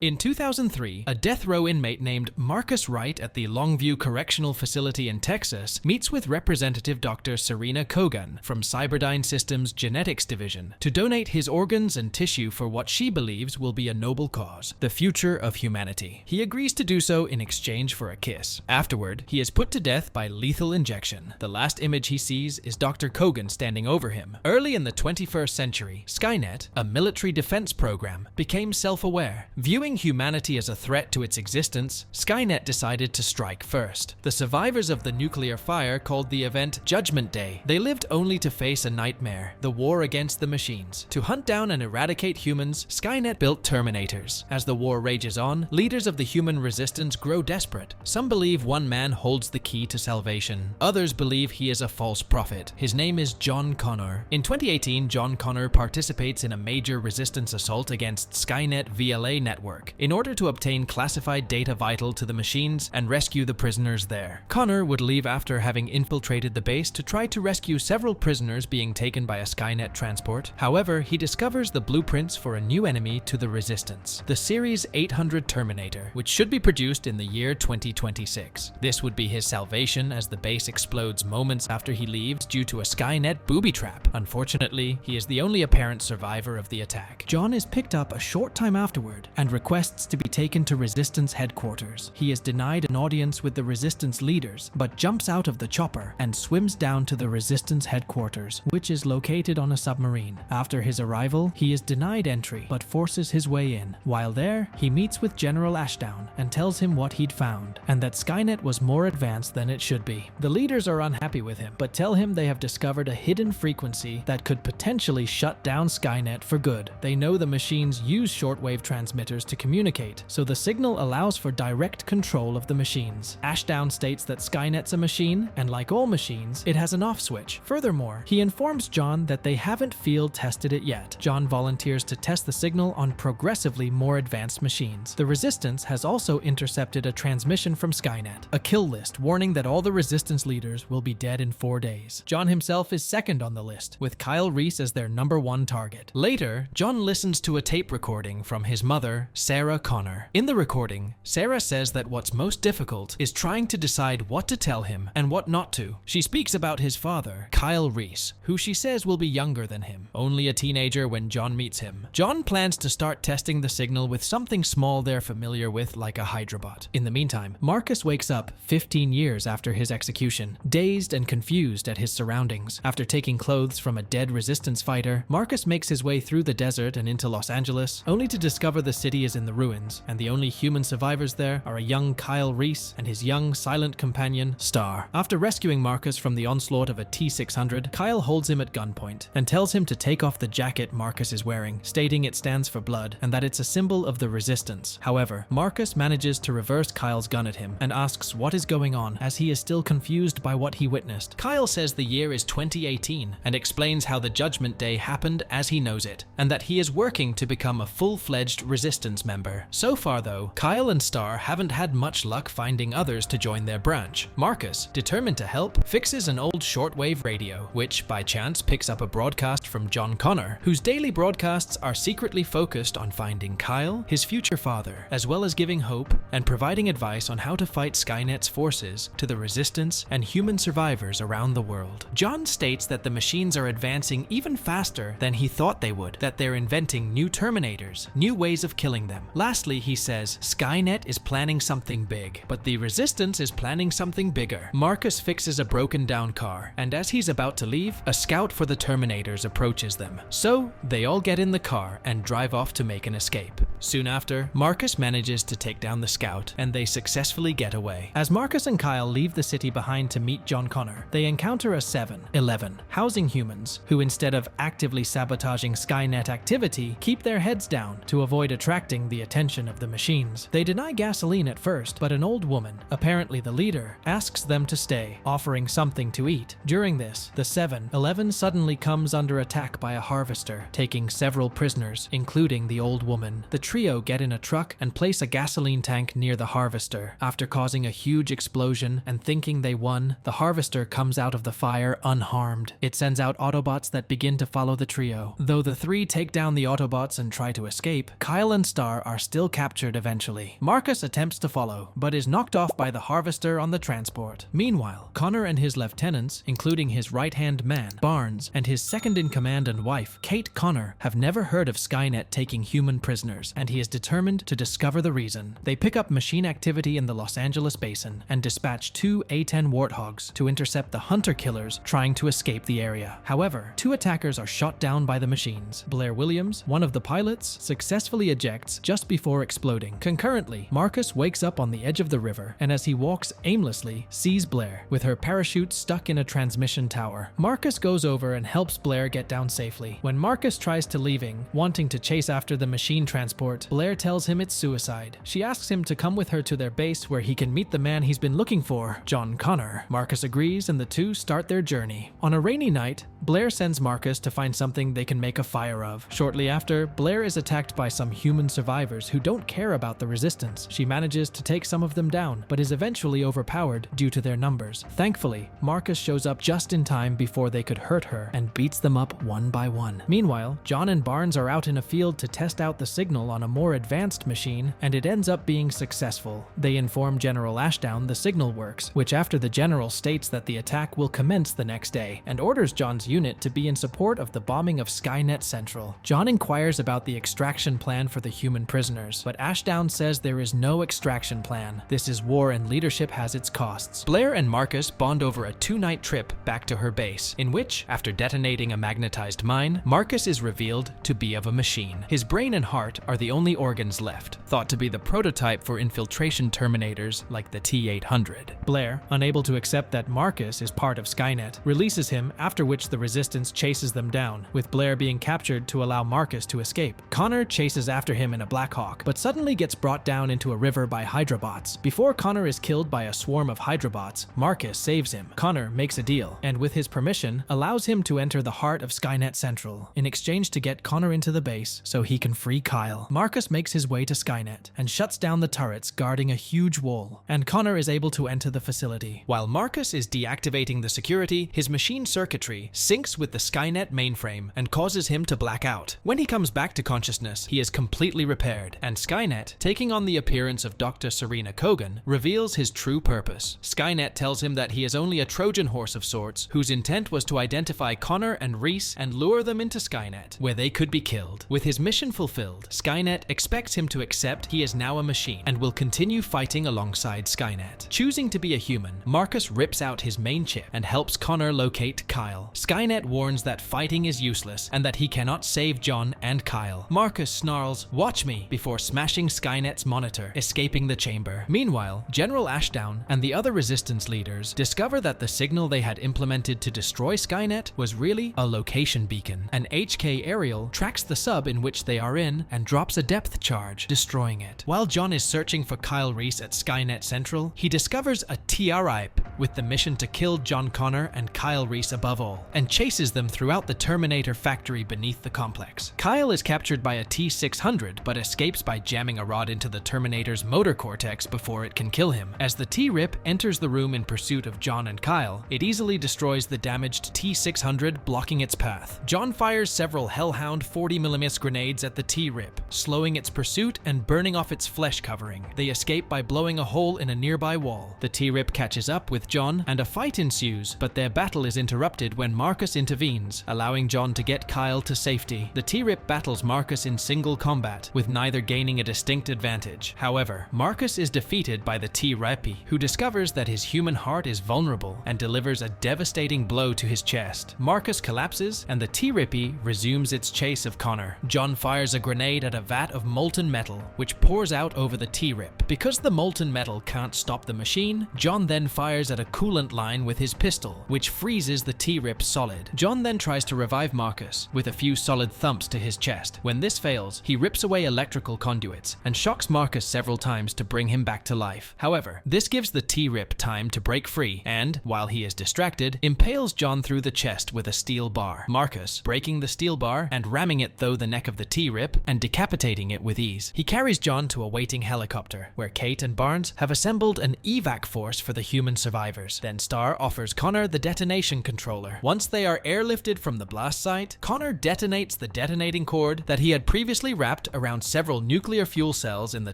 In 2003, a death row inmate named Marcus Wright at the Longview Correctional Facility in Texas meets with Representative Dr. Serena Kogan from Cyberdyne Systems Genetics Division to donate his organs and tissue for what she believes will be a noble cause, the future of humanity. He agrees to do so in exchange for a kiss. Afterward, he is put to death by lethal injection. The last image he sees is Dr. Kogan standing over him. Early in the 21st century, Skynet, a military defense program, became self-aware. Viewing humanity as a threat to its existence, Skynet decided to strike first. The survivors of the nuclear fire called the event Judgment Day. They lived only to face a nightmare, the war against the machines. To hunt down and eradicate humans, Skynet built Terminators. As the war rages on, leaders of the human resistance grow desperate. Some believe one man holds the key to salvation. Others believe he is a false prophet. His name is John Connor. In 2018, John Connor participates in a major resistance assault against Skynet VLA network in order to obtain classified data vital to the machines and rescue the prisoners there. Connor would leave after having infiltrated the base to try to rescue several prisoners being taken by a Skynet transport. However, he discovers the blueprints for a new enemy to the resistance, the Series 800 Terminator, which should be produced in the year 2026. This would be his salvation as the base explodes moments after he leaves due to a Skynet booby trap. Unfortunately, he is the only apparent survivor of the attack. John is picked up a short time afterward and requests to be taken to Resistance headquarters. He is denied an audience with the Resistance leaders, but jumps out of the chopper and swims down to the Resistance headquarters, which is located on a submarine. After his arrival, he is denied entry, but forces his way in. While there, he meets with General Ashdown and tells him what he'd found, and that Skynet was more advanced than it should be. The leaders are unhappy with him, but tell him they have discovered a hidden frequency that could potentially shut down Skynet for good. They know the machines use shortwave transmitters to communicate, so the signal allows for direct control of the machines. Ashdown states that Skynet's a machine, and like all machines, it has an off switch. Furthermore, he informs John that they haven't field tested it yet. John volunteers to test the signal on progressively more advanced machines. The Resistance has also intercepted a transmission from Skynet, a kill list warning that all the Resistance leaders will be dead in 4 days. John himself is second on the list, with Kyle Reese as their #1 target. Later, John listens to a tape recording from his mother, Sarah Connor. In the recording, Sarah says that what's most difficult is trying to decide what to tell him and what not to. She speaks about his father, Kyle Reese, who she says will be younger than him, only a teenager when John meets him. John plans to start testing the signal with something small they're familiar with, like a Hydrobot. In the meantime, Marcus wakes up 15 years after his execution, dazed and confused at his surroundings. After taking clothes from a dead Resistance fighter, Marcus makes his way through the desert and into Los Angeles, only to discover the city is in the ruins, and the only human survivors there are a young Kyle Reese and his young silent companion, Star. After rescuing Marcus from the onslaught of a T-600, Kyle holds him at gunpoint and tells him to take off the jacket Marcus is wearing, stating it stands for blood and that it's a symbol of the Resistance. However, Marcus manages to reverse Kyle's gun at him and asks what is going on, as he is still confused by what he witnessed. Kyle says the year is 2018 and explains how the Judgment Day happened as he knows it, and that he is working to become a full-fledged Resistance member. So far though, Kyle and Star haven't had much luck finding others to join their branch. Marcus, determined to help, fixes an old shortwave radio, which by chance picks up a broadcast from John Connor, whose daily broadcasts are secretly focused on finding Kyle, his future father, as well as giving hope and providing advice on how to fight Skynet's forces to the Resistance and human survivors around the world. John states that the machines are advancing even faster than he thought they would, that they're inventing new Terminators, new ways of killing them. Lastly, he says Skynet is planning something big, but the Resistance is planning something bigger. Marcus fixes a broken down car, and as he's about to leave, a scout for the Terminators approaches them. So they all get in the car and drive off to make an escape. Soon after, Marcus manages to take down the scout, and they successfully get away. As Marcus and Kyle leave the city behind to meet John Connor, they encounter a 7-11 housing humans who, instead of actively sabotaging Skynet activity, keep their heads down to avoid attracting the attention of the machines. They deny gasoline at first, but an old woman, apparently the leader, asks them to stay, offering something to eat. During this, the 7-11 suddenly comes under attack by a harvester, taking several prisoners, including the old woman. The trio get in a truck and place a gasoline tank near the harvester. After causing a huge explosion and thinking they won, the harvester comes out of the fire unharmed. It sends out Autobots that begin to follow the trio. Though the three take down the Autobots and try to escape, Kyle and Star Star are still captured eventually. Marcus attempts to follow, but is knocked off by the Harvester on the transport. Meanwhile, Connor and his lieutenants, including his right-hand man, Barnes, and his second-in-command and wife, Kate Connor, have never heard of Skynet taking human prisoners, and he is determined to discover the reason. They pick up machine activity in the Los Angeles basin and dispatch 2 A-10 Warthogs to intercept the hunter killers trying to escape the area. However, 2 attackers are shot down by the machines. Blair Williams, one of the pilots, successfully ejects just before exploding. Concurrently, Marcus wakes up on the edge of the river, and as he walks aimlessly, sees Blair, with her parachute stuck in a transmission tower. Marcus goes over and helps Blair get down safely. When Marcus tries to leaving, wanting to chase after the machine transport, Blair tells him it's suicide. She asks him to come with her to their base where he can meet the man he's been looking for, John Connor. Marcus agrees and the two start their journey. On a rainy night, Blair sends Marcus to find something they can make a fire of. Shortly after, Blair is attacked by some human survivors who don't care about the resistance. She manages to take some of them down, but is eventually overpowered due to their numbers. Thankfully, Marcus shows up just in time before they could hurt her and beats them up one by one. Meanwhile, John and Barnes are out in a field to test out the signal on a more advanced machine, and it ends up being successful. They inform General Ashdown the signal works, which after the general states that the attack will commence the next day, and orders John's unit to be in support of the bombing of Skynet Central. John inquires about the extraction plan for the human prisoners, but Ashdown says there is no extraction plan. This is war and leadership has its costs. Blair and Marcus bond over a 2-night trip back to her base, in which, after detonating a magnetized mine, Marcus is revealed to be of a machine. His brain and heart are the only organs left, thought to be the prototype for infiltration Terminators like the T-800. Blair, unable to accept that Marcus is part of Skynet, releases him, after which the Resistance chases them down, with Blair being captured to allow Marcus to escape. Connor chases after him in a Black Hawk, but suddenly gets brought down into a river by Hydrobots. Before Connor is killed by a swarm of Hydrobots, Marcus saves him. Connor makes a deal, and with his permission, allows him to enter the heart of Skynet Central, in exchange to get Connor into the base so he can free Kyle. Marcus makes his way to Skynet, and shuts down the turrets guarding a huge wall, and Connor is able to enter the facility. While Marcus is deactivating the security, his machine circuitry syncs with the Skynet mainframe and causes him to black out. When he comes back to consciousness, he is completely repaired, and Skynet, taking on the appearance of Dr. Serena Kogan, reveals his true purpose. Skynet tells him that he is only a Trojan horse of sorts, whose intent was to identify Connor and Reese and lure them into Skynet, where they could be killed. With his mission fulfilled, Skynet expects him to accept he is now a machine and will continue fighting alongside Skynet. Choosing to be a human, Marcus rips out his main chip and helps Connor locate Kyle. Skynet warns that fighting is useless and that he cannot save John and Kyle. Marcus snarls, "Watch me," before smashing Skynet's monitor, escaping the chamber. Meanwhile, General Ashdown and the other Resistance leaders discover that the signal they had implemented to destroy Skynet was really a location beacon. An HK aerial tracks the sub in which they are in and drops a depth charge, destroying it. While John is searching for Kyle Reese at Skynet Central, he discovers a TRIP with the mission to kill John Connor and Kyle Reese above all, and chases them throughout the Terminator factory beneath the complex. Kyle is captured by a T-600, but escapes by jamming a rod into the Terminator's motor cortex before it can kill him. As the T-RIP enters the room in pursuit of John and Kyle, it easily destroys the damaged T-600, blocking its path. John fires several Hellhound 40mm grenades at the T-RIP, slowing its pursuit and burning off its flesh covering. They escape by blowing a hole in a nearby wall. The T-RIP catches up with John, and a fight ensues, but their battle is interrupted when Marcus intervenes, allowing John to get Kyle to safety. The T-RIP battles Marcus in single combat, with neither gaining a distinct advantage. However, Marcus is defeated by the T-RIP, who discovers that his human heart is vulnerable and delivers a devastating blow to his chest. Marcus collapses, and the T-RIP resumes its chase of Connor. John fires a grenade at a vat of molten metal, which pours out over the T-RIP. Because the molten metal can't stop the machine, John then fires at a coolant line with his pistol, which freezes the T-RIP solid. John then tries to revive Marcus with a few solid thumps to his chest. When this fails, he rips away electrical conduits and shocks Marcus several times to bring him back to life. However, this gives the T-RIP time to break free and, while he is distracted, impales John through the chest with a steel bar. Marcus, breaking the steel bar and ramming it through the neck of the T-RIP and decapitating it with ease. He carries John to a waiting helicopter, where Kate and Barnes have assembled an evac force for the human survivors. Then Star offers Connor the detonation controller. Once they are airlifted from the blast site, Connor detonates the detonating cord that he had previously wrapped around down several nuclear fuel cells in the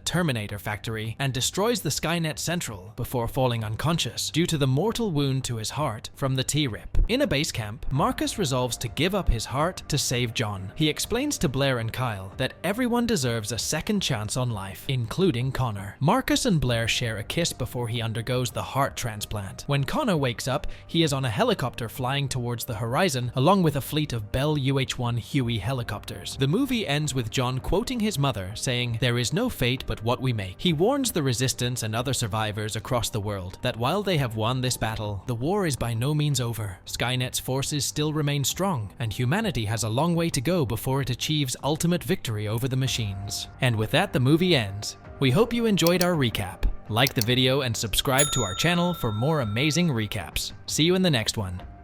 Terminator factory and destroys the Skynet Central before falling unconscious due to the mortal wound to his heart from the T-rip. In a base camp, Marcus resolves to give up his heart to save John. He explains to Blair and Kyle that everyone deserves a second chance on life, including Connor. Marcus and Blair share a kiss before he undergoes the heart transplant. When Connor wakes up, he is on a helicopter flying towards the horizon along with a fleet of Bell UH-1 Huey helicopters. The movie ends with John quoting his mother, saying, "There is no fate but what we make." He warns the resistance and other survivors across the world that while they have won this battle, the war is by no means over. Skynet's forces still remain strong, and humanity has a long way to go before it achieves ultimate victory over the machines. And with that, the movie ends. We hope you enjoyed our recap. Like the video and subscribe to our channel for more amazing recaps. See you in the next one.